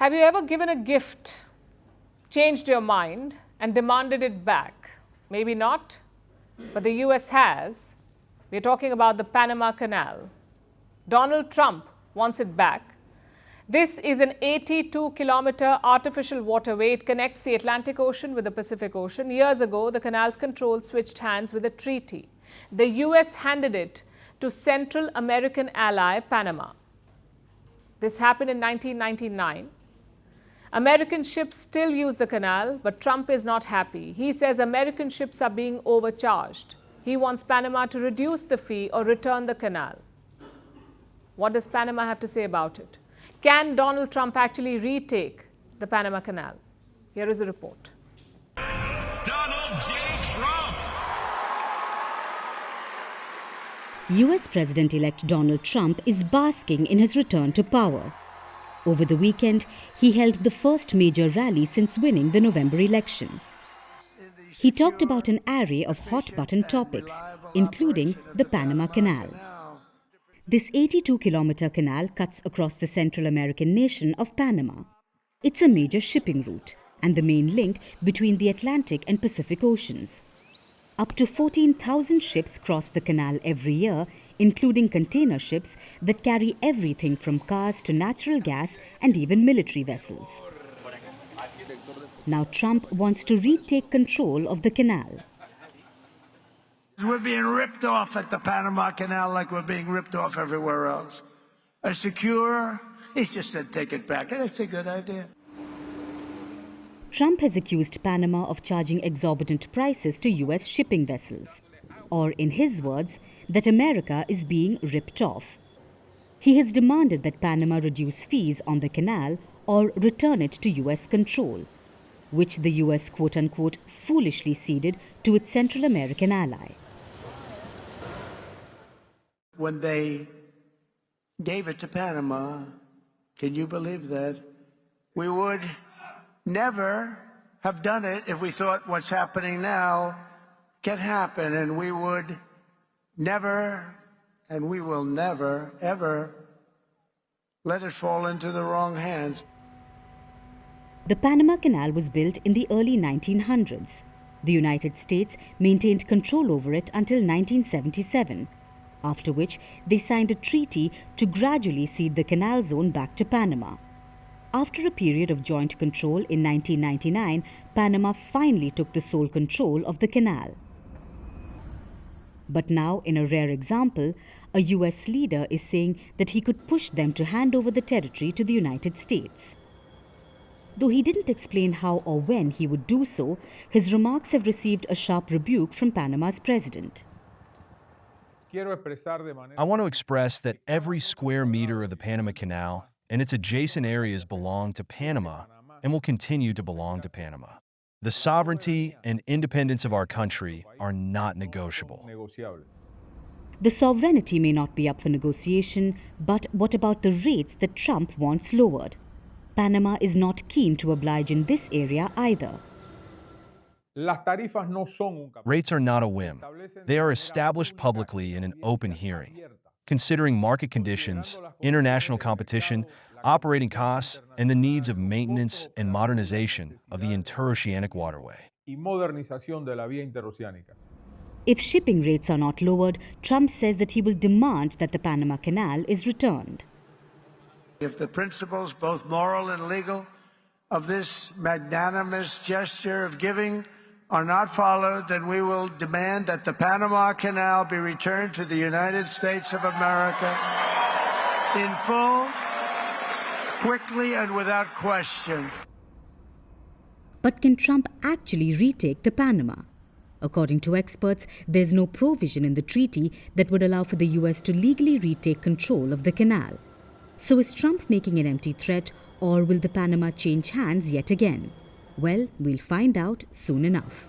Have you ever given a gift, changed your mind, and demanded it back? Maybe not, but the US has. We're talking about the Panama Canal. Donald Trump wants it back. This is an 82-kilometer artificial waterway. It connects the Atlantic Ocean with the Pacific Ocean. Years ago, the canal's control switched hands with a treaty. The US handed it to Central American ally Panama. This happened in 1999. American ships still use the canal, but Trump is not happy. He says American ships are being overcharged. He wants Panama to reduce the fee or return the canal. What does Panama have to say about it? Can Donald Trump actually retake the Panama Canal? Here is a report. Donald J. Trump. US President-elect Donald Trump is basking in his return to power. Over the weekend, he held the first major rally since winning the November election. He talked about an array of hot-button topics, including the Panama Canal. This 82-kilometer canal cuts across the Central American nation of Panama. It's a major shipping route and the main link between the Atlantic and Pacific Oceans. Up to 14,000 ships cross the canal every year, including container ships that carry everything from cars to natural gas and even military vessels. Now Trump wants to retake control of the canal. We're being ripped off at the Panama Canal like we're being ripped off everywhere else. He just said take it back, and that's a good idea. Trump has accused Panama of charging exorbitant prices to US shipping vessels, or in his words, that America is being ripped off. He has demanded that Panama reduce fees on the canal or return it to US control, which the US quote-unquote foolishly ceded to its Central American ally. When they gave it to Panama, can you believe that? We would never have done it if we thought what's happening now can happen, and we would never, and we will never, ever let it fall into the wrong hands. The Panama Canal was built in the early 1900s. The United States maintained control over it until 1977, after which they signed a treaty to gradually cede the canal zone back to Panama. After a period of joint control in 1999, Panama finally took the sole control of the canal. But now, in a rare example, a US leader is saying that he could push them to hand over the territory to the United States. Though he didn't explain how or when he would do so, his remarks have received a sharp rebuke from Panama's president. I want to express that every square meter of the Panama Canal and its adjacent areas belong to Panama and will continue to belong to Panama. The sovereignty and independence of our country are not negotiable. The sovereignty may not be up for negotiation, but what about the rates that Trump wants lowered? Panama is not keen to oblige in this area either. Rates are not a whim. They are established publicly in an open hearing, considering market conditions, international competition, operating costs, and the needs of maintenance and modernization of the interoceanic waterway. If shipping rates are not lowered, Trump says that he will demand that the Panama Canal is returned. If the principles, both moral and legal, of this magnanimous gesture of giving are not followed, then we will demand that the Panama Canal be returned to the United States of America in full, quickly, and without question. But can Trump actually retake the Panama? According to experts, there's no provision in the treaty that would allow for the US to legally retake control of the canal. So is Trump making an empty threat, or will the Panama change hands yet again? Well, we'll find out soon enough.